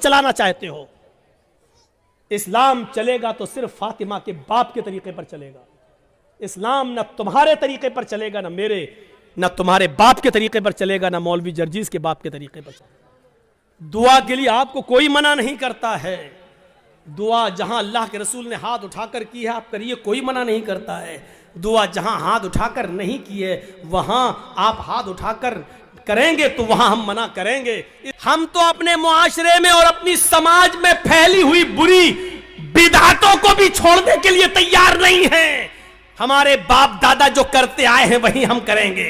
चलाना चाहते हो। इस्लाम चलेगा तो सिर्फ फातिमा के बाप के तरीके पर चलेगा। इस्लाम न तुम्हारे तरीके पर चलेगा, न मेरे, न तुम्हारे बाप के तरीके पर चलेगा, न मौलवी जर्जीस के बाप के तरीके पर चलेगा। दुआ के लिए आपको कोई मना नहीं करता है। दुआ जहां अल्लाह के रसूल ने हाथ उठाकर की है आप करिए, कोई मना नहीं करता है। दुआ जहां हाथ उठाकर नहीं की है वहां आप हाथ उठाकर करेंगे तो वहां हम मना करेंगे। हम तो अपने मुआशरे में और अपनी समाज में फैली हुई बुरी बिदअतों को भी छोड़ने के लिए तैयार नहीं हैं। हमारे बाप दादा जो करते आए हैं वही हम करेंगे।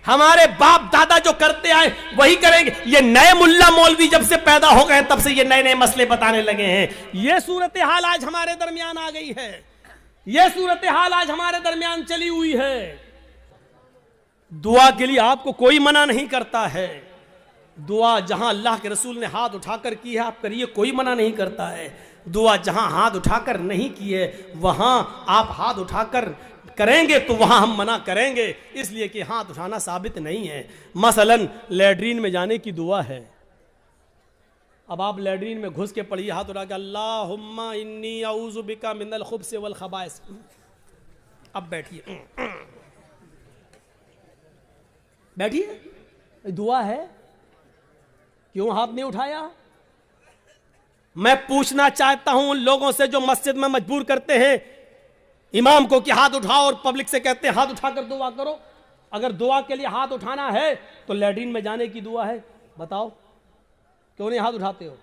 हमारे बाप दादा जो करते आए वही करेंगे। ये नए मुल्ला मौलवी जब से पैदा हो गए तब से ये नए नए मसले बताने लगे हैं। ये सूरत हाल आज हमारे दरमियान आ गई है। ये सूरत हाल आज हमारे दरमियान चली हुई है। दुआ के लिए आपको कोई मना नहीं करता है। दुआ जहां अल्लाह के रसूल ने हाथ उठाकर की है आप करिए, कोई मना नहीं करता है। दुआ जहां हाथ उठाकर नहीं की है वहां आप हाथ उठाकर करेंगे तो वहां हम मना करेंगे, इसलिए कि हाथ उठाना साबित नहीं है। मसलन लैट्रीन में जाने की दुआ है। अब आप लैट्रीन में घुस के पढ़िए हाथ उठा के, अल्लाहुम्मा इन्नी औज़ु बिका मिनल खुब्स वल खबाइस। अब बैठिए, बैठिए, दुआ है। क्यों हाथ नहीं उठाया? मैं पूछना चाहता हूं उन लोगों से जो मस्जिद में मजबूर करते हैं इमाम को कि हाथ उठाओ और पब्लिक से कहते हैं हाथ उठाकर दुआ करो। अगर दुआ के लिए हाथ उठाना है तो लैट्रीन में जाने की दुआ है। बताओ क्यों नहीं हाथ उठाते हो?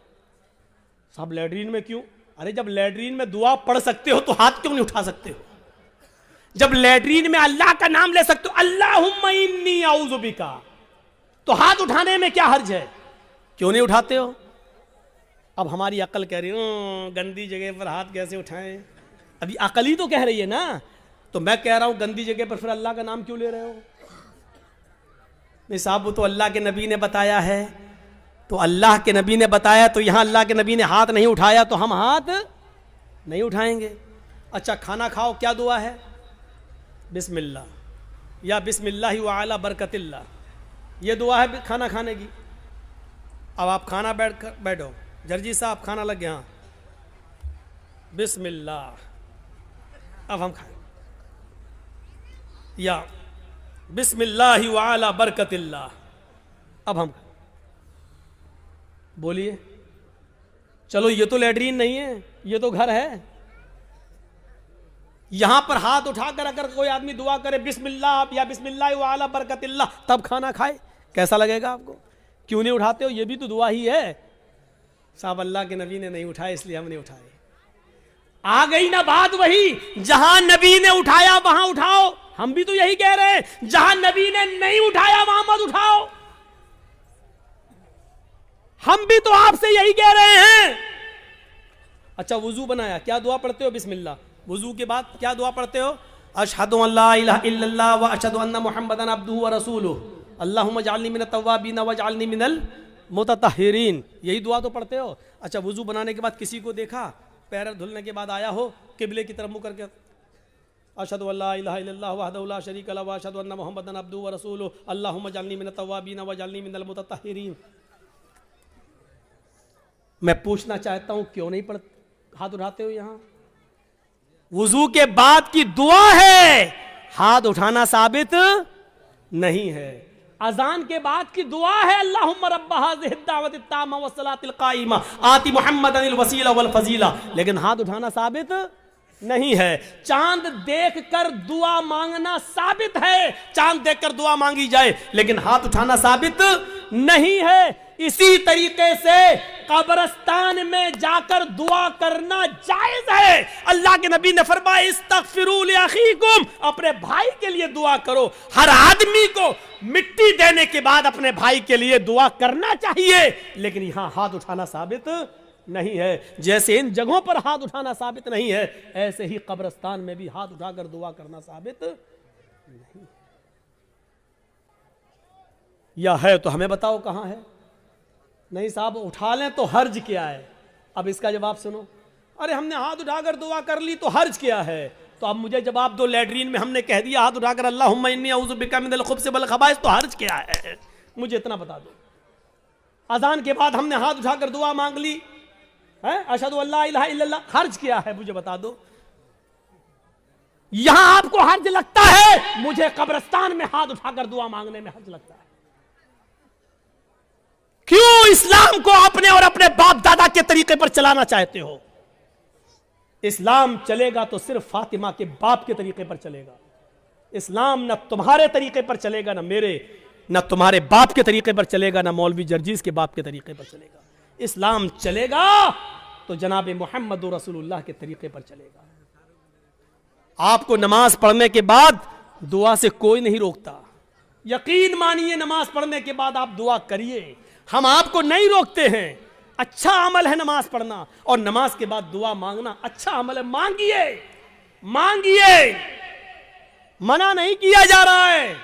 सब लैट्रीन में क्यों? अरे जब लैट्रीन में दुआ पढ़ सकते हो तो हाथ क्यों नहीं उठा सकते हो? जब लैट्रीन में अल्लाह का नाम ले सकते हो, अल्लाहुम्मा इन्नी औज़ु बिका, तो हाथ उठाने में क्या हर्ज है? क्यों नहीं उठाते हो? अब हमारी अकल कह रही है गंदी जगह पर हाथ कैसे उठाएं। अभी अकल ही तो कह रही है ना। तो मैं कह रहा हूं गंदी जगह पर फिर अल्लाह का नाम क्यों ले रहे हो? नहीं साहब, वो तो अल्लाह के नबी ने बताया है। तो अल्लाह के नबी ने बताया तो यहां अल्लाह के नबी ने हाथ नहीं उठाया तो हम हाथ नहीं उठाएंगे। अच्छा, खाना खाओ, क्या दुआ है? बिस्मिल्लाह या बिस्मिल्लाहि व अला बरकतिल्लाह, ये दुआ है खाना खाने की। अब आप खाना बैठो, जर्जी साहब खाना लग गया, बिस्मिल्लाह, अब हम खाएं, या बिस्मिल्लाहि व अला बरकतिल्लाह, अब हम खाएं। बोलिए। चलो ये तो लैट्रीन नहीं है, ये तो घर है। यहां पर हाथ उठाकर अगर कोई आदमी दुआ करे बिस्मिल्लाह या बिस्मिल्लाह व अला बरकतिल्लाह तब खाना खाए, कैसा लगेगा आपको? क्यों नहीं उठाते हो? ये भी तो दुआ ही है। साहब अल्लाह के नबी ने नहीं उठाए इसलिए हम नहीं उठाए। आ गई ना बात वही, जहां नबी ने उठाया वहां उठाओ। हम भी तो यही कह रहे हैं, जहां नबी ने नहीं उठाया वहां मत उठाओ। हम भी तो आपसे यही कह रहे हैं। अच्छा, वुजू बनाया, क्या दुआ पढ़ते हो? बिस्मिल्लाह। वुजू के बाद क्या दुआ पढ़ते हो? अशहदु अल्ला इलाहा इल्लल्लाह व अशहदु अन्ना मुहम्मदन अब्दुहु व रसूलुहु अल्लाहुम्मा जअलनी मिनत तव्वाबीन व जअलनी मिनल मुततहिरीन, यही दुआ तो पढ़ते हो। अच्छा, वुजू बनाने के बाद किसी को देखा, पैर धुलने के बाद आया हो, किबले की तरफ मुंह करके अशहदु अल्ला इलाहा इल्लल्लाह वहदहु ला शरीका लहु व अशहदु अन्ना मुहम्मदन अब्दुहु व रसूलुहु अल्लाहुम्मा जअलनी मिनत तव्वाबीन व जअलनी मिनल मुततहिरीन। मैं पूछना चाहता हूं क्यों नहीं पढ़ हाथ उठाते हो? यहां वुजू के बाद की दुआ है, हाथ उठाना साबित नहीं है। अजान के बाद की दुआ है, अल्लाहुम्मा रब्बा हाज़िहि दावति ताम्मा व सलातिल काइमा आति मुहम्मदनिल वसीला वल फजीला, लेकिन हाथ उठाना साबित नहीं है। चांद देखकर दुआ मांगना साबित है, चांद देखकर दुआ मांगी जाए, लेकिन हाथ उठाना साबित नहीं है। इसी तरीके से कब्रिस्तान में जाकर दुआ करना जायज है। अल्लाह के नबी ने फरमाया इस्तगफिरू लिअखीकुम, अपने भाई के लिए दुआ करो। हर आदमी को मिट्टी देने के बाद अपने भाई के लिए दुआ करना चाहिए, लेकिन यहां हाथ उठाना साबित नहीं है। जैसे इन जगहों पर हाथ उठाना साबित नहीं है, ऐसे ही कब्रिस्तान में भी हाथ उठाकर दुआ करना साबित नहीं। या है तो हमें बताओ कहां है? नहीं साहब, उठा लें तो हर्ज क्या है? अब इसका जवाब सुनो। अरे हमने हाथ उठाकर दुआ कर ली तो हर्ज क्या है? तो अब मुझे जवाब दो, लैट्रीन में हमने कह दिया हाथ उठाकर अल्लाहुम्मा इन्नी औज़ु बिका मिनल खुब्स वल खबाइस, तो हर्ज क्या है? मुझे इतना बता दो। अजान के बाद हमने हाथ उठाकर दुआ मांग ली है, अशहदु अल्ला इलाहा इल्लल्लाह, हर्ज किया है मुझे बता दो। यहां आपको हर्ज लगता है, मुझे कब्रिस्तान में हाथ उठाकर दुआ मांगने में हर्ज लगता है। क्यों इस्लाम को अपने और अपने बाप दादा के तरीके पर चलाना चाहते हो? इस्लाम चलेगा तो सिर्फ फातिमा के बाप के तरीके पर चलेगा। इस्लाम न तुम्हारे तरीके पर चलेगा, न मेरे, न तुम्हारे बाप के तरीके पर चलेगा, न मौलवी जर्जीज के बाप के तरीके पर चलेगा। इस्लाम चलेगा तो जनाब मोहम्मद रसूलुल्लाह के तरीके पर चलेगा। आपको नमाज पढ़ने के बाद दुआ से कोई नहीं रोकता। यकीन मानिए, नमाज पढ़ने के बाद आप दुआ करिए, हम आपको नहीं रोकते हैं। अच्छा अमल है नमाज पढ़ना, और नमाज के बाद दुआ मांगना अच्छा अमल है। मांगिए, मांगिए, मना नहीं किया जा रहा है।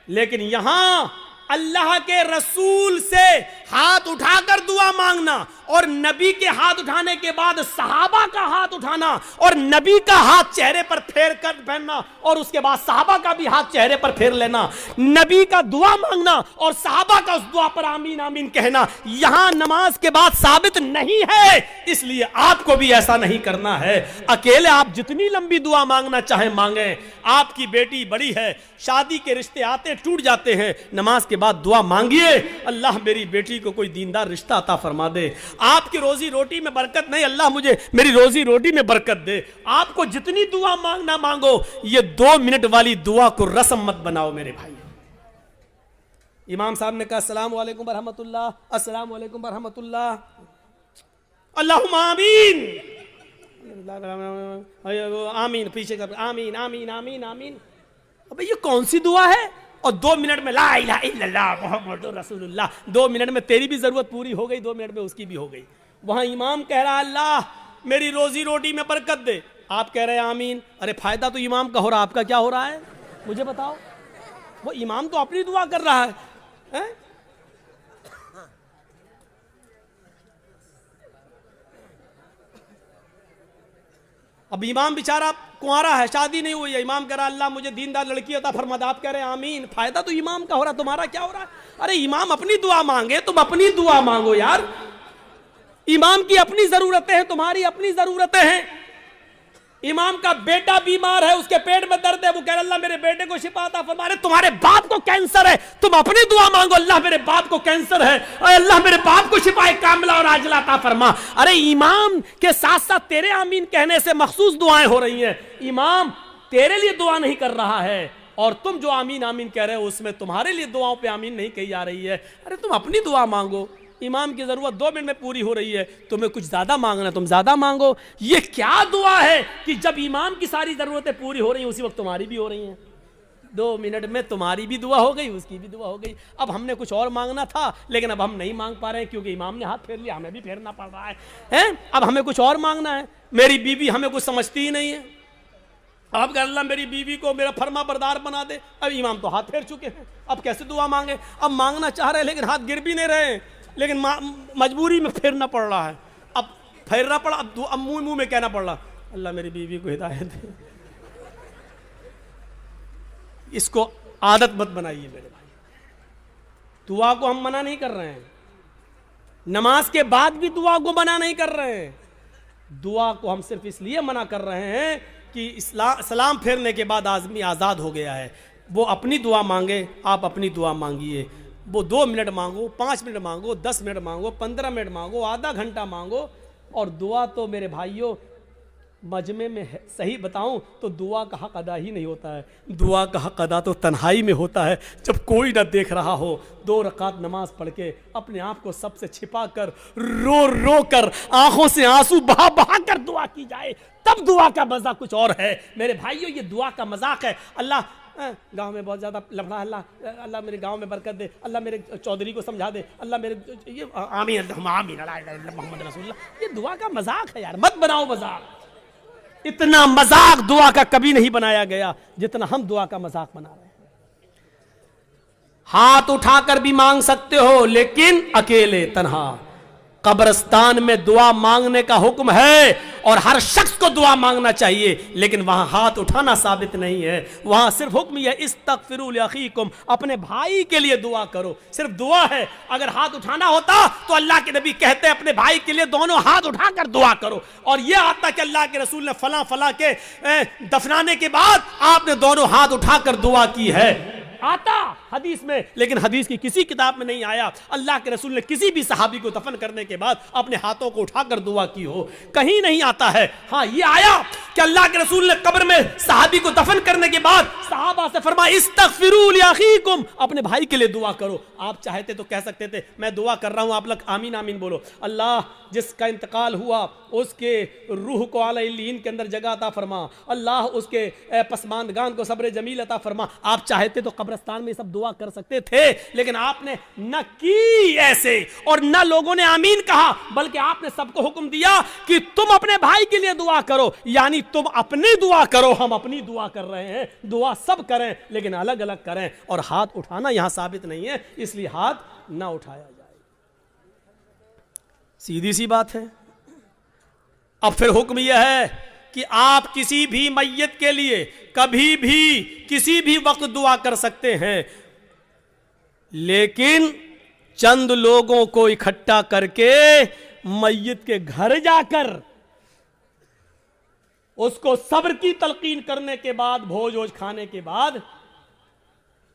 लेकिन यहां अल्लाह के रसूल से हाथ उठाकर दुआ मांगना, और नबी के हाथ उठाने के बाद सहाबा का हाथ उठाना, और नबी का हाथ चेहरे पर फेर कर पहनना, और उसके बाद सहाबा का भी हाथ चेहरे पर फेर लेना, नबी का दुआ मांगना और सहाबा का उस दुआ पर आमीन आमीन कहना, यहां नमाज के बाद साबित नहीं है। इसलिए आपको भी ऐसा नहीं करना है। अकेले आप जितनी लंबी दुआ मांगना चाहे मांगे। आपकी बेटी बड़ी है, शादी के रिश्ते आते टूट जाते हैं, नमाज के बाद दुआ मांगिए, अल्लाह मेरी बेटी को कोई दीनदार रिश्ता अता फरमा दे। आपकी रोजी रोटी में बरकत नहीं, अल्लाह मुझे मेरी रोजी रोटी में बरकत दे। आपको जितनी दुआ मांगना मांगो। ये 2 मिनट वाली दुआ को रस्म मत बनाओ मेरे भाई। इमाम साहब ने कहा अस्सलाम वालेकुम बरहमतुल्लाह, अस्सलाम वालेकुम बरहमतुल्लाह, अल्लाहुम्मा आमीन, आमीन, पीछे कर आमीन आमीन आमीन आमीन। अबे ये कौन सी दुआ है? और 2 मिनट में ला इलाहा इल्लल्लाह मुहम्मदुर रसूलुल्लाह। 2 मिनट में तेरी भी जरूरत पूरी हो गई, 2 मिनट में उसकी भी हो गई। वहां इमाम कह रहा अल्लाह मेरी रोजी रोटी में बरकत दे, आप कह रहे हैं आमीन। अरे फायदा तो इमाम का हो रहा, आपका क्या हो रहा है मुझे बताओ? वो इमाम तो अपनी दुआ कर रहा है? अब इमाम बेचारा कुंवारा है, शादी नहीं हुई है, इमाम कह रहा अल्लाह मुझे दीनदार लड़की अता फरमा दे, आप कह रहे हैं आमीन। फायदा तो इमाम का हो रहा, तुम्हारा क्या हो रहा है? अरे इमाम अपनी दुआ मांगे, तुम अपनी दुआ मांगो यार। इमाम की अपनी जरूरतें हैं, तुम्हारी अपनी जरूरतें हैं। इमाम का बेटा बीमार है, उसके पेट में दर्द है, वो कह रहा अल्लाह मेरे बेटे को शिफा अता फरमा दे। तुम्हारे बाप को कैंसर है, तुम अपनी दुआ मांगो अल्लाह मेरे बाप को कैंसर है, अल्लाह मेरे बाप को शिफाए कामिला और आजिला अता फरमा। अरे इमाम के साथ साथ तेरे आमीन कहने से मखसूस दुआएं हो रही हैं। इमाम तेरे लिए दुआ नहीं कर रहा है, और तुम जो आमीन आमीन कह रहे हो उसमें तुम्हारे लिए दुआओं पे आमीन नहीं कही जा रही है। अरे तुम अपनी दुआ मांगो। इमाम की जरूरत 2 मिनट में पूरी हो रही है, तुम्हें कुछ ज्यादा मांगना तुम ज्यादा मांगो। ये क्या दुआ है कि जब इमाम की सारी जरूरतें पूरी हो रही हैं उसी वक्त तुम्हारी भी हो रही हैं। 2 मिनट में तुम्हारी भी दुआ हो गई, उसकी भी दुआ हो गई। अब हमने कुछ और मांगना था, लेकिन अब हम नहीं मांग पा रहे हैं क्योंकि इमाम ने हाथ फेर लिया, हमें भी फेरना पड़ रहा है? अब हमें कुछ और मांगना है। मेरी बीवी हमें कुछ समझती ही नहीं है, अब अल्लाह मेरी बीवी को मेरा फरमा बरदार बना दे। अब इमाम तो हाथ फेर चुके हैं, अब कैसे दुआ मांगे? अब मांगना चाह रहे हैं लेकिन हाथ गिर भी नहीं रहे, लेकिन मजबूरी में फेरना पड़ रहा है। अब फेरना पड़ा, अब मुंह में कहना पड़ रहा अल्लाह मेरी बीवी को हिदायत दे। इसको आदत मत बनाइए मेरे भाई। दुआ को हम मना नहीं कर रहे हैं, नमाज के बाद भी दुआ को मना नहीं कर रहे हैं। दुआ को हम सिर्फ इसलिए मना कर रहे हैं कि सलाम फेरने के बाद आदमी आज़ाद हो गया है। वो अपनी दुआ मांगे, आप अपनी दुआ मांगिए। वो 2 मिनट मांगो, 5 मिनट मांगो, 10 मिनट मांगो, 15 मिनट मांगो, आधा घंटा मांगो। और दुआ तो मेरे भाइयों मजमे में है, सही बताऊं तो दुआ का हक अदा ही नहीं होता है। दुआ का हक अदा तो तन्हाई में होता है, जब कोई ना देख रहा हो। 2 रकात नमाज पढ़ के अपने आप को सबसे छिपा कर, रो रो कर, आंखों से आंसू बहा बहा कर दुआ की जाए, तब दुआ का मजा कुछ और है। मेरे भाइयों ये दुआ का मजाक है। अल्लाह गांव में बहुत ज्यादा लफड़ा, अल्लाह मेरे गांव में बरकत दे, अल्लाह मेरे चौधरी को समझा दे, अल्लाह मेरे ये आमीन आमीन मोहम्मद रसूलुल्लाह। ये दुआ का मजाक है यार, मत बनाओ मजाक। इतना मजाक दुआ का कभी नहीं बनाया गया जितना हम दुआ का मजाक बना रहे हैं। हाथ उठाकर भी मांग सकते हो, लेकिन अकेले तन्हा। कब्रिस्तान में दुआ मांगने का हुक्म है और हर शख्स को दुआ मांगना चाहिए, लेकिन वहां हाथ उठाना साबित नहीं है। वहां सिर्फ हुक्म यह इस्तगफिरू लिअखीकुम, अपने भाई के लिए दुआ करो, सिर्फ दुआ है। अगर हाथ उठाना होता तो अल्लाह के नबी कहते हैं अपने भाई के लिए दोनों हाथ उठाकर दुआ करो। और यह आता कि अल्लाह के रसूल ने फला फला के दफनाने के बाद आपने दोनों हाथ उठाकर दुआ की है, आता हदीस में, लेकिन हदीस की किसी किताब में नहीं आया अल्लाह के रसूल ने किसी भी सहाबी को दफन करने के बाद अपने हाथों को उठाकर दुआ की हो, कहीं नहीं आता है। हाँ, ये आया कि अल्लाह के रसूल ने कब्र में सहाबी को दफन करने के बाद सहाबा से फरमाया इस्तगफिरू लिअखीकुम, अपने भाई के लिए दुआ करो। आप चाहते तो कह सकते थे मैं दुआ कर रहा हूं, आप लोग आमीन आमीन बोलो, अल्लाह जिसका इंतकाल हुआ उसके रूह को आला इल्लीन के अंदर जगह अता फरमा, अल्लाह उसके पसमानदगान को सब्र जमील अता फरमा। आप चाहते तो कब्रिस्तान में सब दुआ कर सकते थे, लेकिन आपने न की ऐसे और न लोगों ने आमीन कहा, बल्कि आपने सबको हुक्म दिया कि तुम अपने भाई के लिए दुआ करो, यानी तुम अपनी दुआ करो, हम अपनी दुआ कर रहे हैं। दुआ सब करें लेकिन अलग अलग करें, और हाथ उठाना यहां साबित नहीं है, इसलिए हाथ ना उठाया जाए। सीधी सी बात है। अब फिर हुक्म यह है कि आप किसी भी मैयत के लिए कभी भी किसी भी वक्त दुआ कर सकते हैं, लेकिन चंद लोगों को इकट्ठा करके मैयत के घर जाकर उसको सब्र की तलकीन करने के बाद, भोज वोज खाने के बाद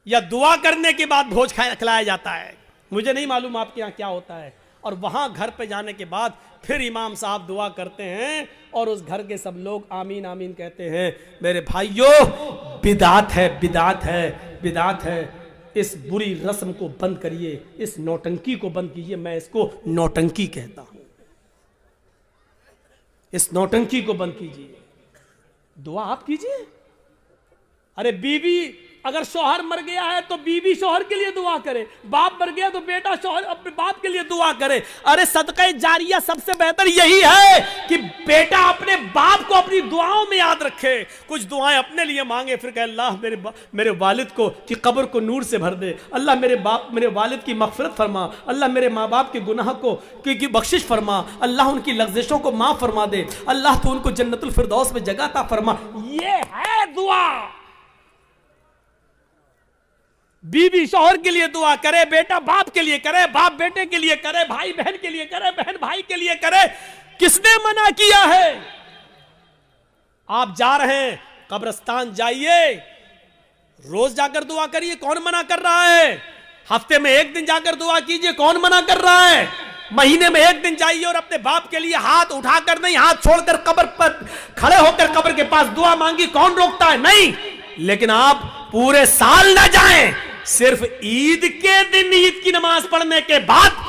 या दुआ करने के बाद भोज खिलाया जाता है। मुझे नहीं मालूम आपके यहां क्या होता है। और वहां घर पे जाने के बाद फिर इमाम साहब दुआ करते हैं और उस घर के सब लोग आमीन आमीन कहते हैं। मेरे भाइयों, बिदात है, बिदात है, बिदात है। इस बुरी रस्म को बंद करिए, इस नौटंकी को बंद कीजिए। मैं इसको नौटंकी कहता हूं। इस नौटंकी को बंद कीजिए, दुआ आप कीजिए। अरे बीवी, अगर शौहर मर गया है तो बीवी शौहर के लिए दुआ करे, बाप मर गया तो बेटा शौहर अपने बाप के लिए दुआ करे। अरे सदका जारिया सबसे बेहतर यही है कि बेटा अपने बाप को अपनी दुआओं में याद रखे, कुछ दुआएं अपने लिए मांगे, फिर कहे अल्लाह मेरे वालिद को की कब्र को नूर से भर दे, अल्लाह मेरे वालिद की मग़फ़िरत फरमा, अल्लाह मेरे माँ बाप के गुनाह को की बख्शिश फरमा, अल्लाह उनकी लग़्ज़िशों को माफ़ फरमा दे, अल्लाह तो उनको जन्नतुल फिरदौस में जगह अता फरमा। ये है दुआ। बीवी शौहर के लिए दुआ करे, बेटा बाप के लिए करे, बाप बेटे के लिए करे, भाई बहन के लिए करे, बहन भाई के लिए करे। किसने मना किया है? आप जा रहे हैं कब्रिस्तान, जाइए, रोज जाकर दुआ करिए, कौन मना कर रहा है? हफ्ते में एक दिन जाकर दुआ कीजिए, कौन मना कर रहा है? महीने में एक दिन जाइए और अपने बाप के लिए हाथ उठाकर नहीं, हाथ छोड़कर कब्र पर खड़े होकर कब्र के पास दुआ मांगी, कौन रोकता है? नहीं। लेकिन आप पूरे साल ना जाएं, सिर्फ ईद के दिन ईद की नमाज पढ़ने के बाद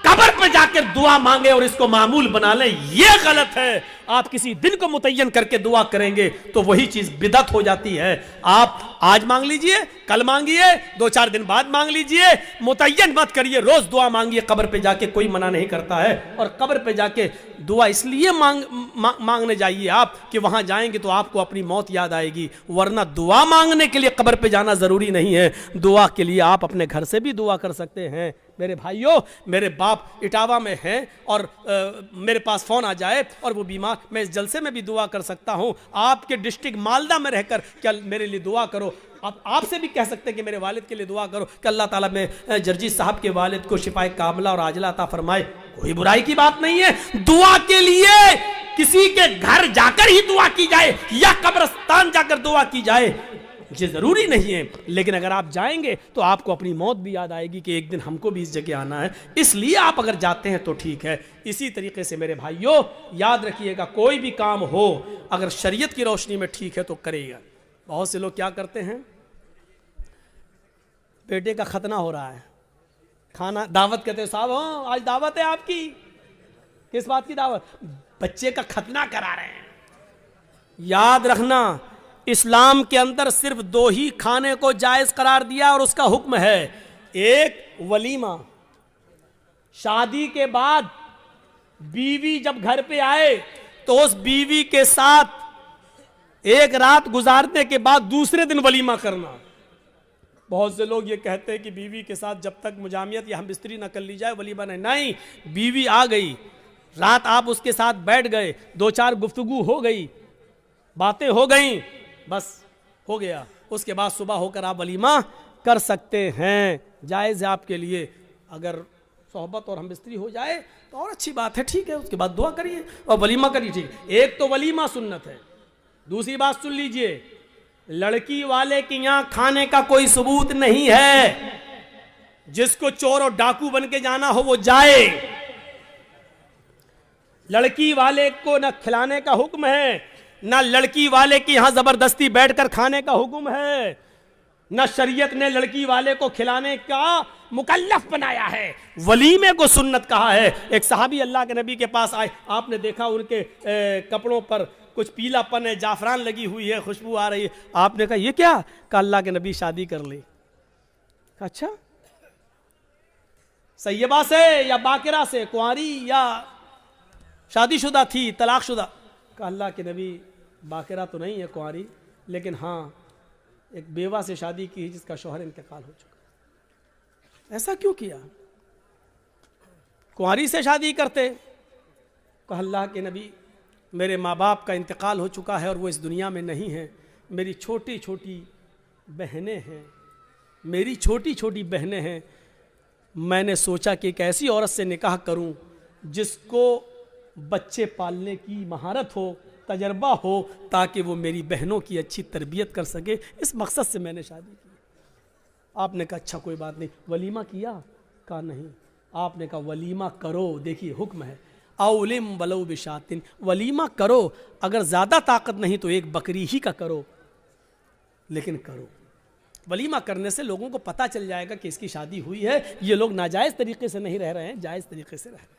कब्र पे जाकर दुआ मांगे और इसको मामूल बना लें, यह गलत है। आप किसी दिन को मुतय्यन करके दुआ करेंगे तो वही चीज बिदअत हो जाती है। आप आज मांग लीजिए, कल मांगिए, 2-4 दिन बाद मांग लीजिए, मुतय्यन मत करिए, रोज दुआ मांगिए। कब्र पे जाके कोई मना नहीं करता है। और कब्र पे जाके दुआ इसलिए मांगने जाइए आप कि वहां जाएंगे तो आपको अपनी मौत याद आएगी, वरना दुआ मांगने के लिए कब्र पे जाना जरूरी नहीं है। दुआ के लिए आप अपने घर से भी दुआ कर सकते हैं। मेरे भाइयों, मेरे बाप इटावा में हैं और मेरे पास फोन आ जाए और वो बीमार, मैं इस जलसे में भी दुआ कर सकता हूं। आपके डिस्ट्रिक्ट मालदा में रहकर क्या मेरे लिए दुआ करो। आपसे भी कह सकते हैं कि मेरे वालिद के लिए दुआ करो कि अल्लाह ताला में जर्जी साहब के वालिद को शिफाए कामला और आजला अता फरमाए। कोई बुराई की बात नहीं है। दुआ के लिए किसी के घर जाकर ही दुआ की जाए या कब्रिस्तान जाकर दुआ की जाए, ये जरूरी नहीं है। लेकिन अगर आप जाएंगे तो आपको अपनी मौत भी याद आएगी कि एक दिन हमको भी इस जगह आना है। इसलिए आप अगर जाते हैं तो ठीक है। इसी तरीके से मेरे भाइयों, याद रखिएगा, कोई भी काम हो अगर शरीयत की रोशनी में ठीक है तो करेगा। बहुत से लोग क्या करते हैं, बेटे का खतना हो रहा है, खाना दावत कहते हैं, साहब हाँ आज दावत है आपकी। किस बात की दावत? बच्चे का खतना करा रहे हैं। याद रखना, इस्लाम के अंदर सिर्फ 2 ही खाने को जायज करार दिया और उसका हुक्म है, एक वलीमा, शादी के बाद बीवी जब घर पे आए तो उस बीवी के साथ एक रात गुजारने के बाद दूसरे दिन वलीमा करना। बहुत से लोग ये कहते हैं कि बीवी के साथ जब तक मुजामियत या हमबिस्तरी न कर ली जाए वलीमा नहीं। बीवी आ गई, रात आप उसके साथ बैठ गए, 2-4 गुफ्तगू हो गई, बातें हो गई, बस हो गया। उसके बाद सुबह होकर आप वलीमा कर सकते हैं, जायज़ है आपके लिए। अगर सोहबत और हमबिस्तरी हो जाए तो और अच्छी बात है, ठीक है। उसके बाद दुआ करिए और वलीमा करिए, ठीक है। एक तो वलीमा सुन्नत है। दूसरी बात सुन लीजिए, लड़की वाले के यहाँ खाने का कोई सबूत नहीं है। जिसको चोर और डाकू बन के जाना हो वो जाए। लड़की वाले को न खिलाने का हुक्म है, न लड़की वाले के यहां जबरदस्ती बैठकर खाने का हुक्म है, न शरीयत ने लड़की वाले को खिलाने का मुकल्लफ बनाया है। वलीमे को सुन्नत कहा है। एक सहाबी अल्लाह के नबी के पास आए, आपने देखा उनके कपड़ों पर कुछ पीलापन है, जाफरान लगी हुई है, खुशबू आ रही है। आपने कहा ये क्या? कहा अल्लाह के नबी शादी कर ली। अच्छा, सैयबा से या बाकिरा से, कुंवारी या शादीशुदा थी, तलाकशुदा? कहा अल्लाह के नबी बाकिरा तो नहीं है, कुंवारी, लेकिन हाँ एक बेवा से शादी की जिसका शौहर इंतकाल हो चुका। ऐसा क्यों किया? कुंवारी से शादी करते। कहा अल्लाह के नबी मेरे माँ बाप का इंतकाल हो चुका है और वो इस दुनिया में नहीं है। मेरी छोटी छोटी बहनें हैं, मेरी छोटी छोटी बहनें हैं। मैंने सोचा कि एक ऐसी औरत से निकाह करूं जिसको बच्चे पालने की महारत हो, तजर्बा हो, ताकि वो मेरी बहनों की अच्छी तरबियत कर सके। इस मकसद से मैंने शादी की। आपने कहा अच्छा कोई बात नहीं, वलीमा किया? कहा नहीं। आपने कहा वलीमा करो। देखिए हुक्म है, औलिम वलौ बिशातिन, वलीमा करो। अगर ज़्यादा ताकत नहीं तो एक बकरी ही का करो, लेकिन करो। वलीमा करने से लोगों को पता चल जाएगा कि इसकी शादी हुई है, ये लोग नाजायज़ तरीके से नहीं रह रहे हैं, जायज़ तरीके से रह रहे हैं।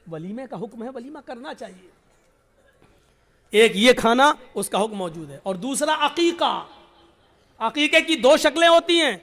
वलीमे का हुक्म है, वलीमा करना चाहिए। एक ये खाना, उसका हुक्म मौजूद है। और दूसरा अकीका। अकीके की 2 शक्लें होती हैं।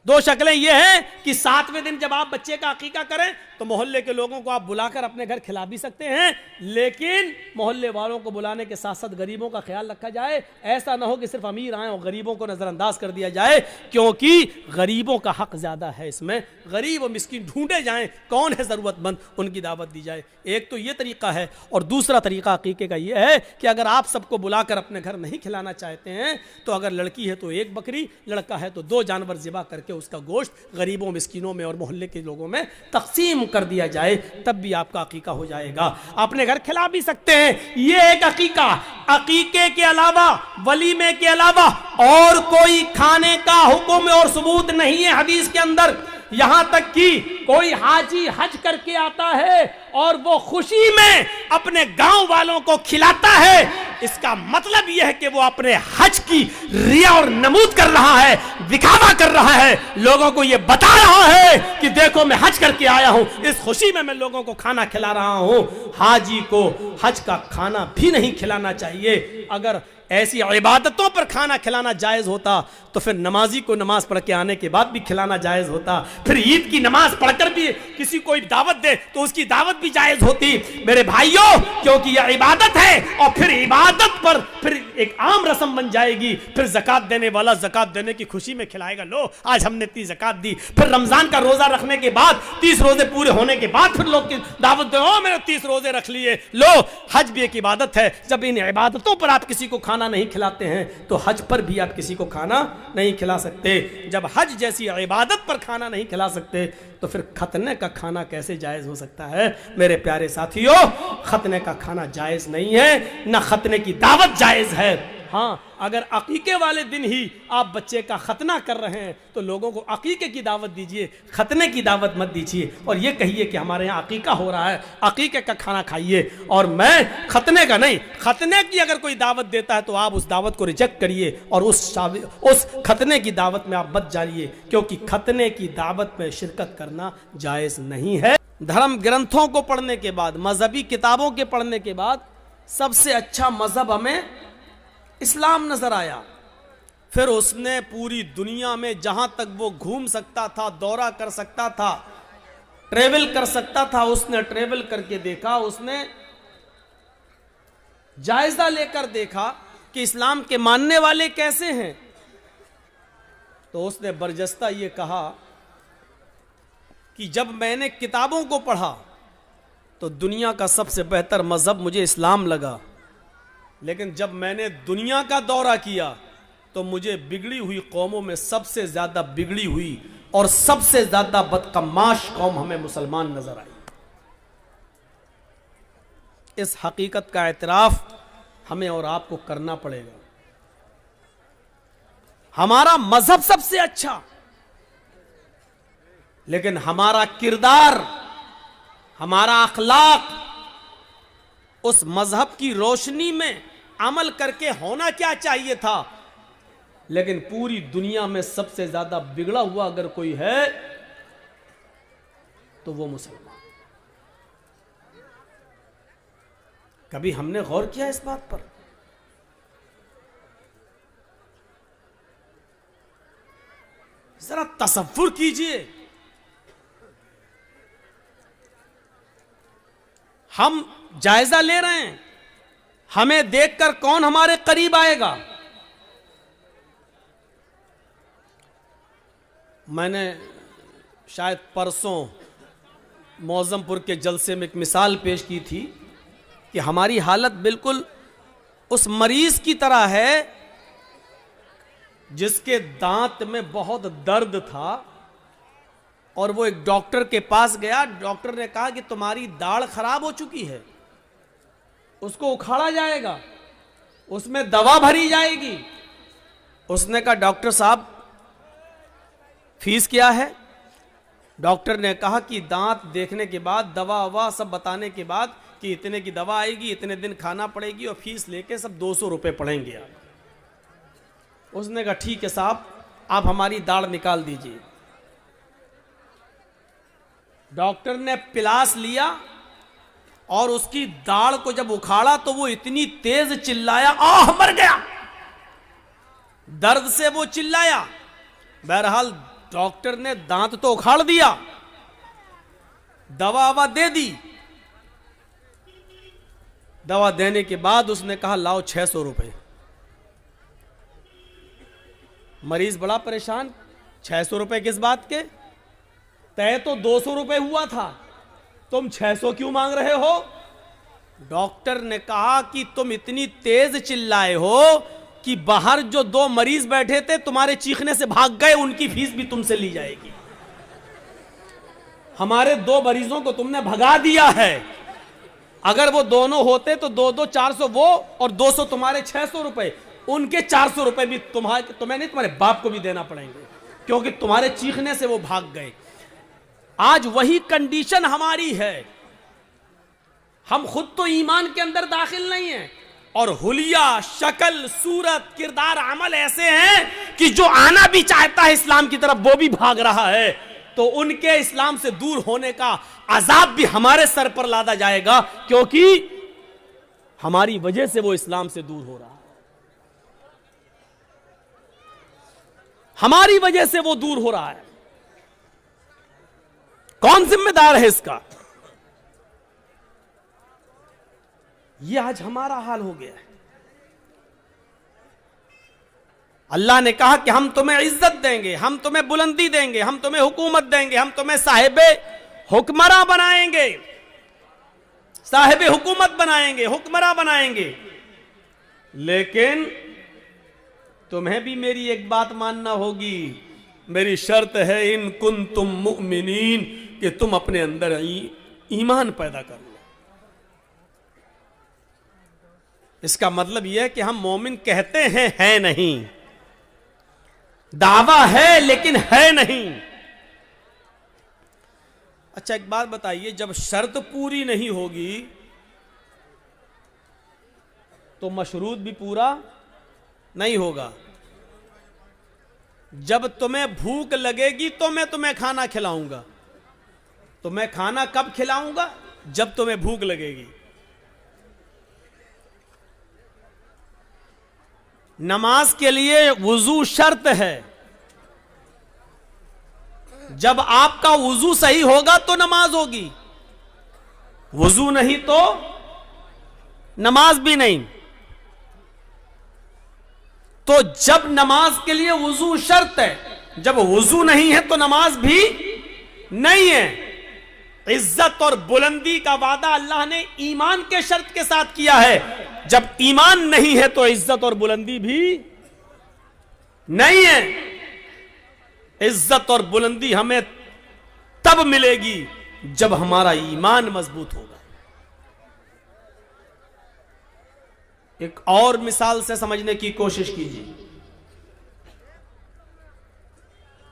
2 शक्लें ये हैं कि 7वें दिन जब आप बच्चे का अकीका करें तो मोहल्ले के लोगों को आप बुलाकर अपने घर खिला भी सकते हैं, लेकिन मोहल्ले वालों को बुलाने के साथ साथ गरीबों का ख्याल रखा जाए। ऐसा ना हो कि सिर्फ अमीर आए और गरीबों को नज़रअंदाज कर दिया जाए, क्योंकि गरीबों का हक ज़्यादा है इसमें। गरीब और मिस्कीन ढूंढे जाएं, कौन है ज़रूरतमंद, उनकी दावत दी जाए। एक तो ये तरीका है। और दूसरा तरीका अकीके का ये है कि अगर आप सबको बुलाकर अपने घर नहीं खिलाना चाहते हैं तो अगर लड़की है तो 1 बकरी, लड़का है तो 2 जानवर ज़िबा करके उसका गोश्त गरीबों, मिस्कीनों में और मोहल्ले के लोगों में तकसीम कर दिया जाए, तब भी आपका अकीका हो जाएगा। अपने घर खिला भी सकते हैं। ये एक अकीका। अकीके के अलावा, वलीमे के अलावा और कोई खाने का हुक्म और सबूत नहीं है हदीस के अंदर। यहां तक कि कोई हाजी हज करके आता है और वो खुशी में अपने गांव वालों को खिलाता है, इसका मतलब यह है कि वो अपने हज की रिया और नमूद कर रहा है, दिखावा कर रहा है, लोगों को ये बता रहा है कि देखो मैं हज करके आया हूं, इस खुशी में मैं लोगों को खाना खिला रहा हूं। हाजी को हज का खाना भी नहीं खिलाना चाहिए। अगर ऐसी इबादतों पर खाना खिलाना जायज़ होता तो फिर नमाजी को नमाज पढ़ के आने के बाद भी खिलाना जायज़ होता। फिर ईद की नमाज पढ़कर भी किसी को दावत दे तो उसकी दावत भी जायज़ होती। मेरे भाइयों, क्योंकि यह इबादत है और फिर इबादत पर फिर एक आम रस्म बन जाएगी। फिर ज़कात देने वाला ज़कात देने की खुशी में खिलाएगा, लो आज हमने 30 ज़कात दी। फिर रमज़ान का रोज़ा रखने के बाद, 30 रोज़े पूरे होने के बाद फिर लोग की दावत दे, ओ मैंने 30 रोज़े रख लिए। लो, हज भी एक इबादत है। जब इन इबादतों पर आप किसी को खाना नहीं खिलाते हैं तो हज पर भी आप किसी को खाना नहीं खिला सकते। जब हज जैसी इबादत पर खाना नहीं खिला सकते तो फिर खतने का खाना कैसे जायज़ हो सकता है? मेरे प्यारे साथियों, खतने का खाना जायज़ नहीं है, ना खतने की दावत जायज़ है। हाँ, अगर अकीके वाले दिन ही आप बच्चे का खतना कर रहे हैं तो लोगों को अकीके की दावत दीजिए, खतने की दावत मत दीजिए। और ये कहिए कि हमारे यहाँ अकीका हो रहा है, अकीके का खाना खाइए। और मैं खतने का नहीं, खतने की अगर कोई दावत देता है तो आप उस दावत को रिजेक्ट करिए और उस खतने की दावत में आप मत जाइए, क्योंकि खतने की दावत में शिरकत करना जायज़ नहीं है। धर्म ग्रंथों को पढ़ने के बाद, मजहबी किताबों के पढ़ने के बाद सबसे अच्छा मजहब हमें इस्लाम नजर आया। फिर उसने पूरी दुनिया में जहां तक वो घूम सकता था, दौरा कर सकता था, ट्रेवल कर सकता था, उसने ट्रेवल करके देखा। उसने जायजा लेकर देखा कि इस्लाम के मानने वाले कैसे हैं। तो उसने बरजस्ता ये कहा कि जब मैंने किताबों को पढ़ा तो दुनिया का सबसे बेहतर मजहब मुझे इस्लाम लगा, लेकिन जब मैंने दुनिया का दौरा किया तो मुझे बिगड़ी हुई कौमों में सबसे ज्यादा बिगड़ी हुई और सबसे ज्यादा बदकमाश कौम हमें मुसलमान नजर आई। इस हकीकत का एतराफ हमें और आपको करना पड़ेगा। हमारा मजहब सबसे अच्छा, लेकिन हमारा किरदार, हमारा अखलाक उस मजहब की रोशनी में अमल करके होना क्या चाहिए था। लेकिन पूरी दुनिया में सबसे ज्यादा बिगड़ा हुआ अगर कोई है तो वो मुसलमान। कभी हमने गौर किया इस बात पर? जरा तसव्वुर कीजिए, हम जायजा ले रहे हैं, हमें देखकर कौन हमारे करीब आएगा। मैंने शायद परसों मौजमपुर के जलसे में एक मिसाल पेश की थी कि हमारी हालत बिल्कुल उस मरीज की तरह है जिसके दांत में बहुत दर्द था और वो एक डॉक्टर के पास गया। डॉक्टर ने कहा कि तुम्हारी दाढ़ खराब हो चुकी है, उसको उखाड़ा जाएगा, उसमें दवा भरी जाएगी। उसने कहा डॉक्टर साहब फीस क्या है? डॉक्टर ने कहा कि दांत देखने के बाद, दवा ववा सब बताने के बाद कि इतने की दवा आएगी, इतने दिन खाना पड़ेगी और फीस लेके सब 200 रुपये पड़ेंगे आप। उसने कहा ठीक है साहब, आप हमारी दाढ़ निकाल दीजिए। डॉक्टर ने पिलास लिया और उसकी दाढ़ को जब उखाड़ा तो वो इतनी तेज चिल्लाया, आह मर गया, दर्द से वो चिल्लाया। बहरहाल डॉक्टर ने दांत तो उखाड़ दिया, दवा ववा दे दी। दवा देने के बाद उसने कहा लाओ 600 रुपए। मरीज बड़ा परेशान, 600 रुपए किस बात के? तय तो 200 रुपए हुआ था, तुम 600 क्यों मांग रहे हो? डॉक्टर ने कहा कि तुम इतनी तेज चिल्लाए हो कि बाहर जो 2 मरीज बैठे थे तुम्हारे चीखने से भाग गए, उनकी फीस भी तुमसे ली जाएगी। हमारे 2 मरीजों को तुमने भगा दिया है। अगर वो दोनों होते तो 2-2 400 वो और 200 तुम्हारे, 600 रुपए उनके, 400 रुपए भी तुम्हें नहीं, तुम्हारे बाप को भी देना पड़ेंगे, क्योंकि तुम्हारे चीखने से वो भाग गए। आज वही कंडीशन हमारी है। हम खुद तो ईमान के अंदर दाखिल नहीं हैं और हुलिया, शक्ल, सूरत, किरदार, अमल ऐसे हैं कि जो आना भी चाहता है इस्लाम की तरफ वो भी भाग रहा है। तो उनके इस्लाम से दूर होने का अजाब भी हमारे सर पर लादा जाएगा, क्योंकि हमारी वजह से वो इस्लाम से दूर हो रहा है, हमारी वजह से वो दूर हो रहा है। कौन जिम्मेदार है इसका? ये आज हमारा हाल हो गया है। अल्लाह ने कहा कि हम तुम्हें इज्जत देंगे, हम तुम्हें बुलंदी देंगे, हम तुम्हें हुकूमत देंगे, हम तुम्हें साहिबे हुक्मरा बनाएंगे, साहिबे हुकूमत बनाएंगे, हुक्मरा बनाएंगे। लेकिन तुम्हें भी मेरी एक बात मानना होगी, मेरी शर्त है इन कुंतुम मुमिनीन, कि तुम अपने अंदर ईमान पैदा कर लो। इसका मतलब यह है कि हम मोमिन कहते हैं, है नहीं, दावा है लेकिन है नहीं। अच्छा एक बात बताइए, जब शर्त पूरी नहीं होगी तो मशरूत भी पूरा नहीं होगा। जब तुम्हें भूख लगेगी तो मैं तुम्हें खाना खिलाऊंगा, तो मैं खाना कब खिलाऊंगा? जब तुम्हें भूख लगेगी। नमाज के लिए वुजू शर्त है, जब आपका वुजू सही होगा तो नमाज होगी, वुजू नहीं तो नमाज भी नहीं। तो जब नमाज के लिए वुजू शर्त है जब वुजू नहीं है तो नमाज भी नहीं है। इज्जत और बुलंदी का वादा अल्लाह ने ईमान के शर्त के साथ किया है। जब ईमान नहीं है तो इज्जत और बुलंदी भी नहीं है। इज्जत और बुलंदी हमें तब मिलेगी जब हमारा ईमान मजबूत होगा। एक और मिसाल से समझने की कोशिश कीजिए।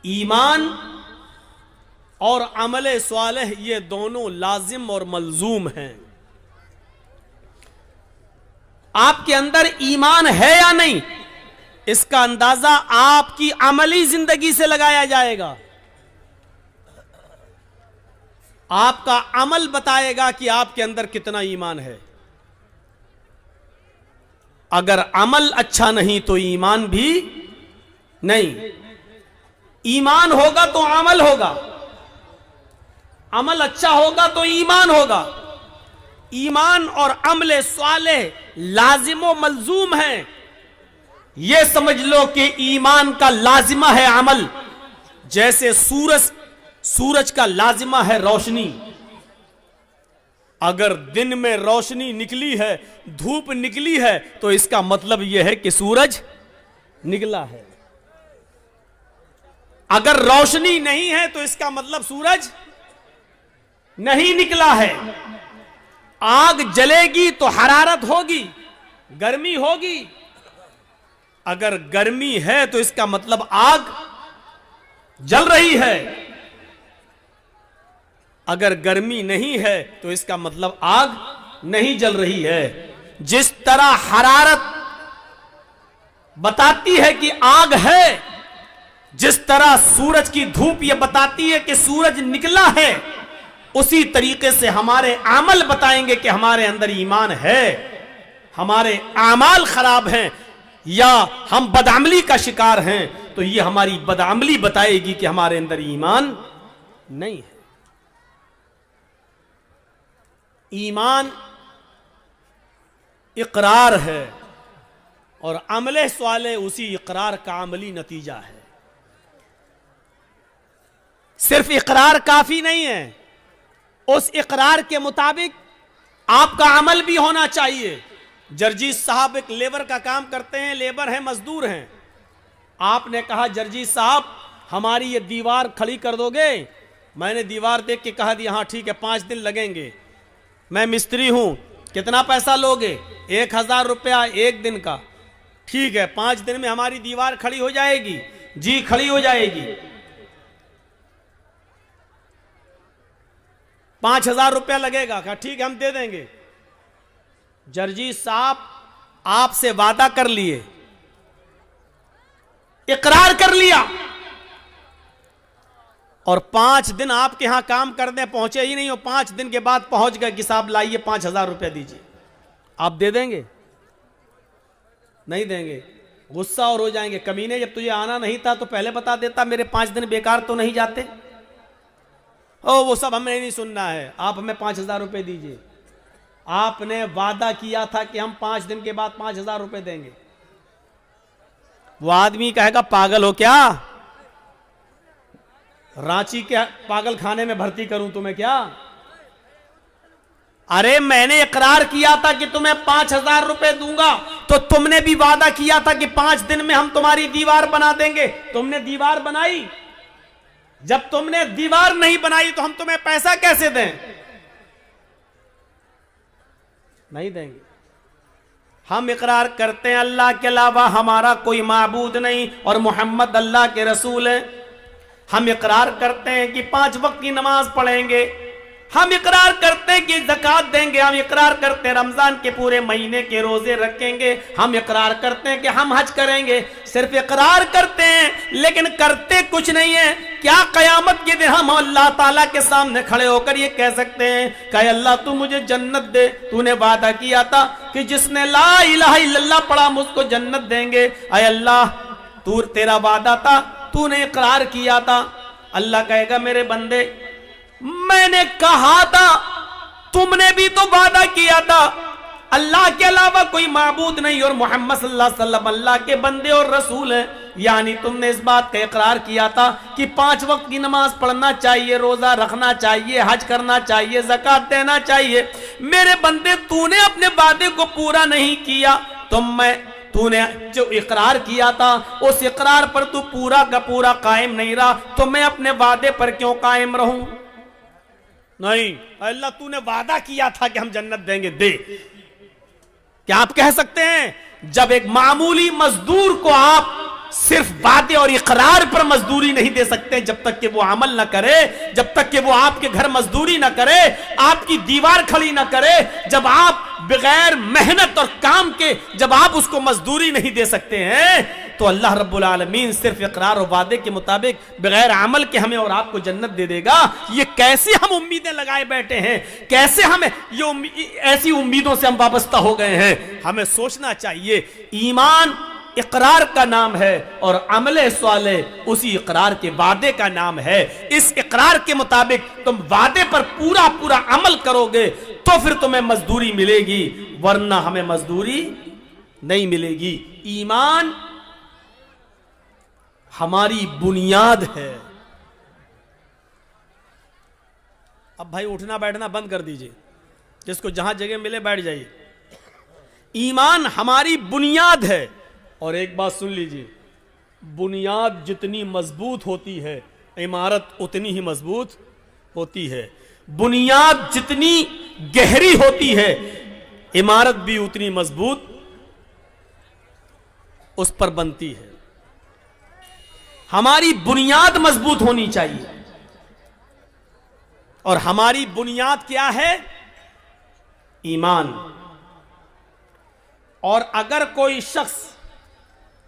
ईमान और अमले स्वालेह ये दोनों लाजिम और मलजूम हैं। आपके अंदर ईमान है या नहीं, इसका अंदाजा आपकी अमली जिंदगी से लगाया जाएगा। आपका अमल बताएगा कि आपके अंदर कितना ईमान है। अगर अमल अच्छा नहीं तो ईमान भी नहीं। ईमान होगा तो अमल होगा, अमल अच्छा होगा तो ईमान होगा। ईमान और अमले स्वालेह लाजिमो मलजूम है। यह समझ लो कि ईमान का लाजिमा है अमल, जैसे सूरज का लाजिमा है रोशनी। अगर दिन में रोशनी निकली है, धूप निकली है, तो इसका मतलब यह है कि सूरज निकला है। अगर रोशनी नहीं है तो इसका मतलब सूरज नहीं निकला है। आग जलेगी तो हरारत होगी, गर्मी होगी। अगर गर्मी है तो इसका मतलब आग जल रही है। अगर गर्मी नहीं है तो इसका मतलब आग नहीं जल रही है। जिस तरह हरारत बताती है कि आग है, जिस तरह सूरज की धूप यह बताती है कि सूरज निकला है, उसी तरीके से हमारे अमल बताएंगे कि हमारे अंदर ईमान है। हमारे अमाल खराब हैं या हम बदअमली का शिकार हैं, तो यह हमारी बदअमली बताएगी कि हमारे अंदर ईमान नहीं है। ईमान इकरार है और अमले स्वाले उसी इकरार का अमली नतीजा है। सिर्फ इकरार काफी नहीं है, उस इकरार के मुताबिक आपका अमल भी होना चाहिए। जर्जीस साहब एक लेबर का काम करते हैं, लेबर हैं, मजदूर हैं। आपने कहा जर्जीस साहब हमारी ये दीवार खड़ी कर दोगे? मैंने दीवार देख के कहा हाँ ठीक है, 5 दिन लगेंगे, मैं मिस्त्री हूं, कितना पैसा लोगे? 1000 रुपया 1 दिन का। ठीक है, 5 दिन में हमारी दीवार खड़ी हो जाएगी? जी खड़ी हो जाएगी। 5000 रुपया लगेगा? कहा ठीक है, हम दे देंगे। जर्जीस साहब आपसे वादा कर लिए, इकरार कर लिया, और 5 दिन आपके यहां काम करने पहुंचे ही नहीं हो, 5 दिन के बाद पहुंच गए कि साहब लाइए 5000 रुपया दीजिए। आप दे देंगे? नहीं देंगे। गुस्सा और हो जाएंगे, कमीने जब तुझे आना नहीं था तो पहले बता देता, मेरे 5 दिन बेकार तो नहीं जाते। ओ वो सब हमें नहीं सुनना है, आप हमें 5000 रुपये दीजिए। आपने वादा किया था कि हम 5 दिन के बाद 5000 रुपये देंगे। वो आदमी कहेगा पागल हो क्या, रांची के पागल खाने में भर्ती करूं तुम्हें क्या? अरे मैंने इकरार किया था कि तुम्हें 5000 रुपए दूंगा, तो तुमने भी वादा किया था कि 5 दिन में हम तुम्हारी दीवार बना देंगे। तुमने दीवार बनाई? जब तुमने दीवार नहीं बनाई तो हम तुम्हें पैसा कैसे दें? नहीं देंगे। हम इकरार करते हैं अल्लाह के अलावा हमारा कोई माबूद नहीं और मोहम्मद अल्लाह के रसूल हैं। हम इकरार करते हैं कि 5 वक्त की नमाज पढ़ेंगे। हम इकरार करते हैं कि ज़कात देंगे। हम इकरार करते हैं रमजान के पूरे महीने के रोजे रखेंगे। हम इकरार करते हैं कि हम हज करेंगे। सिर्फ इकरार करते हैं लेकिन करते कुछ नहीं है। क्या कयामत के दिन हम अल्लाह ताला के सामने खड़े होकर ये कह सकते हैं कि अल्लाह तू मुझे जन्नत दे, तूने वादा किया था कि जिसने ला इलाहा इल्लल्लाह पढ़ा मुझको जन्नत देंगे। अय अल्लाह तू, तेरा वादा था, तूने इकरार किया था। अल्लाह कहेगा मेरे बंदे मैंने कहा था, तुमने भी तो वादा किया था। अल्लाह के अलावा कोई माबूद नहीं और मोहम्मद सल्लल्लाहु अलैहि वसल्लम अल्लाह के बंदे और रसूल हैं। यानी तुमने इस बात का इकरार किया था कि 5 वक्त की नमाज पढ़ना चाहिए, रोजा रखना चाहिए, हज करना चाहिए, ज़कात देना चाहिए। मेरे बंदे, तूने अपने वादे को पूरा नहीं किया, तूने जो इकरार किया था उस इकरार पर तू पूरा का पूरा कायम नहीं रहा, तो मैं अपने वादे पर क्यों कायम रहूं? नहीं, अल्लाह तूने वादा किया था कि हम जन्नत देंगे, दे। क्या आप कह सकते हैं जब एक मामूली मजदूर को आप सिर्फ वादे और इकरार पर मजदूरी नहीं दे सकते, जब तक कि वो अमल ना करे, जब तक कि वो आपके घर मजदूरी ना करे, आपकी दीवार खड़ी ना करे, जब आप बगैर मेहनत और काम के जब आप उसको मजदूरी नहीं दे सकते हैं, तो अल्लाह रब्बुल आलमीन सिर्फ इकरार और वादे के मुताबिक बगैर अमल के हमें और आपको जन्नत दे देगा। ये कैसे हम उम्मीदें लगाए बैठे हैं, कैसे हमें ये ऐसी उम्मीदों से हम वाबस्ता हो गए हैं। हमें सोचना चाहिए, ईमान इकरार का नाम है और अमले स्वाले उसी इकरार के वादे का नाम है। इस इकरार के मुताबिक तुम वादे पर पूरा पूरा अमल करोगे तो फिर तुम्हें मजदूरी मिलेगी, वरना हमें मजदूरी नहीं मिलेगी। ईमान हमारी बुनियाद है। अब भाई उठना बैठना बंद कर दीजिए, जिसको जहां जगह मिले बैठ जाइए। ईमान हमारी बुनियाद है। और एक बात सुन लीजिए, बुनियाद जितनी मजबूत होती है इमारत उतनी ही मजबूत होती है। बुनियाद जितनी गहरी होती है इमारत भी उतनी मजबूत उस पर बनती है। हमारी बुनियाद मजबूत होनी चाहिए। और हमारी बुनियाद क्या है? ईमान। और अगर कोई शख्स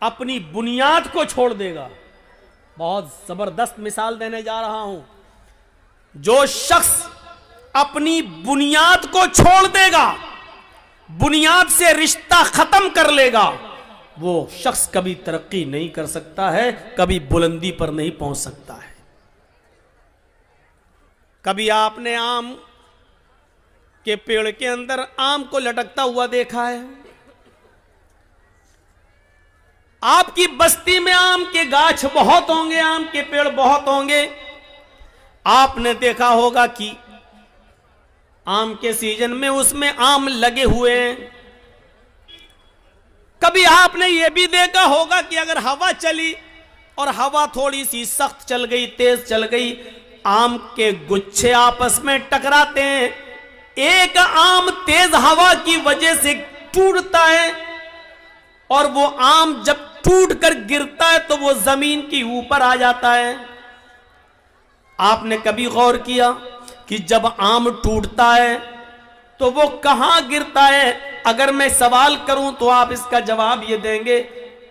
अपनी बुनियाद को छोड़ देगा, बहुत जबरदस्त मिसाल देने जा रहा हूं, जो शख्स अपनी बुनियाद को छोड़ देगा, बुनियाद से रिश्ता खत्म कर लेगा, वो शख्स कभी तरक्की नहीं कर सकता है, कभी बुलंदी पर नहीं पहुंच सकता है। कभी आपने आम के पेड़ के अंदर आम को लटकता हुआ देखा है? आपकी बस्ती में आम के गाछ बहुत होंगे, आम के पेड़ बहुत होंगे। आपने देखा होगा कि आम के सीजन में उसमें आम लगे हुए हैं। कभी आपने यह भी देखा होगा कि अगर हवा चली और हवा थोड़ी सी सख्त चल गई, तेज चल गई, आम के गुच्छे आपस में टकराते हैं। एक आम तेज हवा की वजह से टूटता है और वो आम जब टूट कर गिरता है तो वो जमीन के ऊपर आ जाता है। आपने कभी गौर किया कि जब आम टूटता है तो वो कहां गिरता है? अगर मैं सवाल करूं तो आप इसका जवाब ये देंगे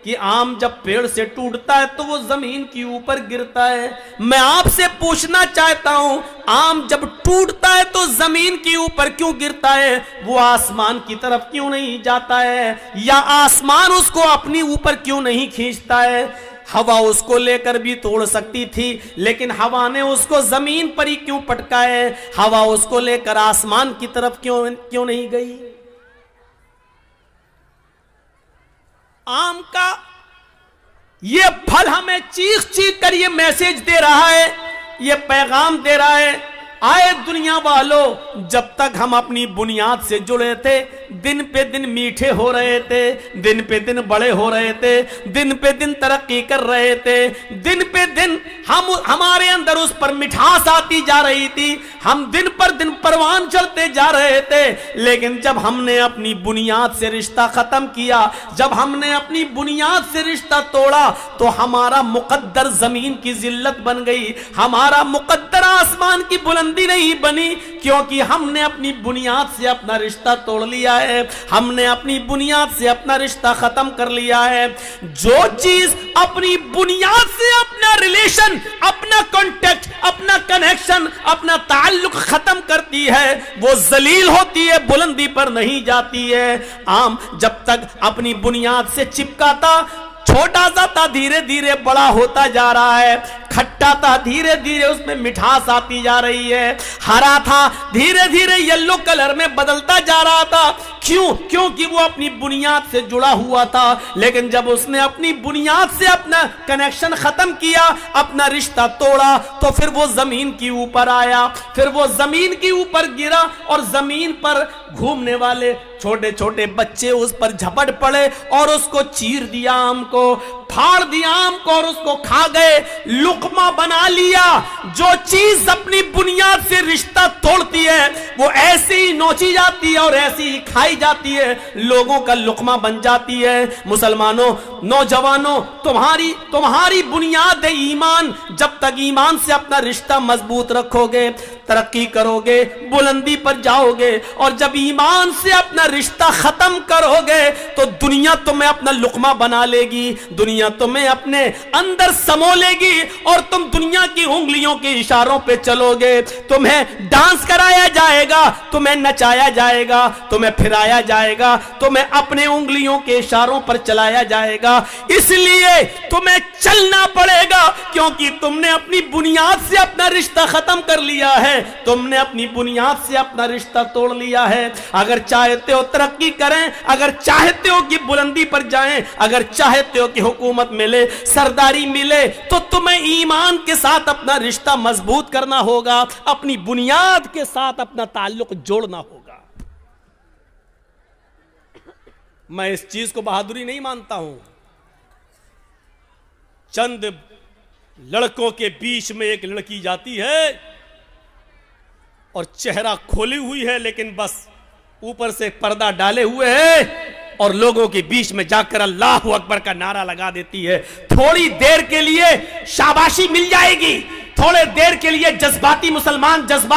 कि आम जब पेड़ से टूटता है तो वो जमीन के ऊपर गिरता है। मैं आपसे पूछना चाहता हूं, आम जब टूटता है तो जमीन के ऊपर क्यों गिरता है? वो आसमान की तरफ क्यों नहीं जाता है? या आसमान उसको अपनी ऊपर क्यों नहीं खींचता है? हवा उसको लेकर भी तोड़ सकती थी, लेकिन हवा ने उसको जमीन पर ही क्यों पटका है? हवा उसको लेकर आसमान की तरफ क्यों नहीं गई? आम का ये फल हमें चीख चीख कर ये मैसेज दे रहा है, ये पैगाम दे रहा है, आए दुनिया वालों, जब तक हम अपनी बुनियाद से जुड़े थे, दिन पे दिन मीठे हो रहे थे, दिन पे दिन बड़े हो रहे थे, दिन पे दिन तरक्की कर रहे थे, दिन पे दिन हमारे अंदर उस पर मिठास आती जा रही थी, हम दिन पर दिन परवान चढ़ते जा रहे थे। लेकिन जब हमने अपनी बुनियाद से रिश्ता खत्म किया, जब हमने अपनी बुनियाद से रिश्ता तोड़ा, तो हमारा मुकद्दर जमीन की जिल्लत बन गई, हमारा मुकद्दर आसमान की बुलंदी नहीं बनी, क्योंकि हमने अपनी बुनियाद से अपना रिश्ता तोड़ लिया है, हमने अपनी बुनियाद से अपना रिश्ता खत्म कर लिया है। जो चीज अपनी बुनियाद से अपना रिलेशन, अपना कॉन्टेक्ट, अपना कनेक्शन, अपना ताल्लुक खत्म करती है, वो जलील होती है, बुलंदी पर नहीं जाती है। आम जब तक अपनी बुनियाद से चिपका था, छोटा सा था, धीरे धीरे बड़ा होता जा रहा है। खट्टा था, धीरे धीरे उसमें मिठास आती जा रही है। हरा था, धीरे धीरे येलो कलर में बदलता जा रहा था। क्यों? क्योंकि वो अपनी बुनियाद से जुड़ा हुआ था। लेकिन जब उसने अपनी बुनियाद से अपना कनेक्शन खत्म किया, अपना रिश्ता तोड़ा, तो फिर वो जमीन के ऊपर आया, फिर वो जमीन के ऊपर गिरा और जमीन पर घूमने वाले छोटे छोटे बच्चे उस पर झपट पड़े और उसको चीर दिया, आम को फाड़ दिया, आम को, और उसको खा गए, लुकमा बना लिया। जो चीज अपनी बुनियाद से रिश्ता तोड़ती है वो ऐसे ही नोची जाती है और ऐसी ही खाई जाती है, लोगों का लुकमा बन जाती है। मुसलमानों, नौजवानों, तुम्हारी बुनियाद है ईमान। जब तक ईमान से अपना रिश्ता मजबूत रखोगे, तरक्की करोगे, बुलंदी पर जाओगे। और जब ईमान से अपना रिश्ता खत्म करोगे तो दुनिया तुम्हें अपना लुकमा बना लेगी, दुनिया तुम्हें अपने अंदर समो लेगी और तुम दुनिया की उंगलियों के इशारों पे चलोगे। तुम्हें डांस कराया जाएगा, तुम्हें नचाया जाएगा, तुम्हें फिराया जाएगा, तुम्हें अपने उंगलियों के इशारों पर चलाया जाएगा। इसलिए तुम्हें चलना पड़ेगा, क्योंकि तुमने अपनी बुनियाद से अपना रिश्ता खत्म कर लिया है, तुमने अपनी बुनियाद से अपना रिश्ता तोड़ लिया है। अगर चाहते हो तरक्की करें, अगर चाहते हो कि बुलंदी पर जाएं, अगर चाहते हो कि हुकूमत मिले, सरदारी मिले, तो तुम्हें ईमान के साथ अपना रिश्ता मजबूत करना होगा, अपनी बुनियाद के साथ अपना ताल्लुक जोड़ना होगा। मैं इस चीज को बहादुरी नहीं मानता हूं। चंद लड़कों के बीच में एक लड़की जाती है और चेहरा खोली हुई है, लेकिन बस ऊपर से पर्दा डाले हुए है और लोगों के बीच में जाकर अल्लाह अकबर का नारा लगा देती है। थोड़ी देर के लिए शाबाशी मिल जाएगी, थोड़ी देर के लिए जज्बाती मुसलमान जज्बा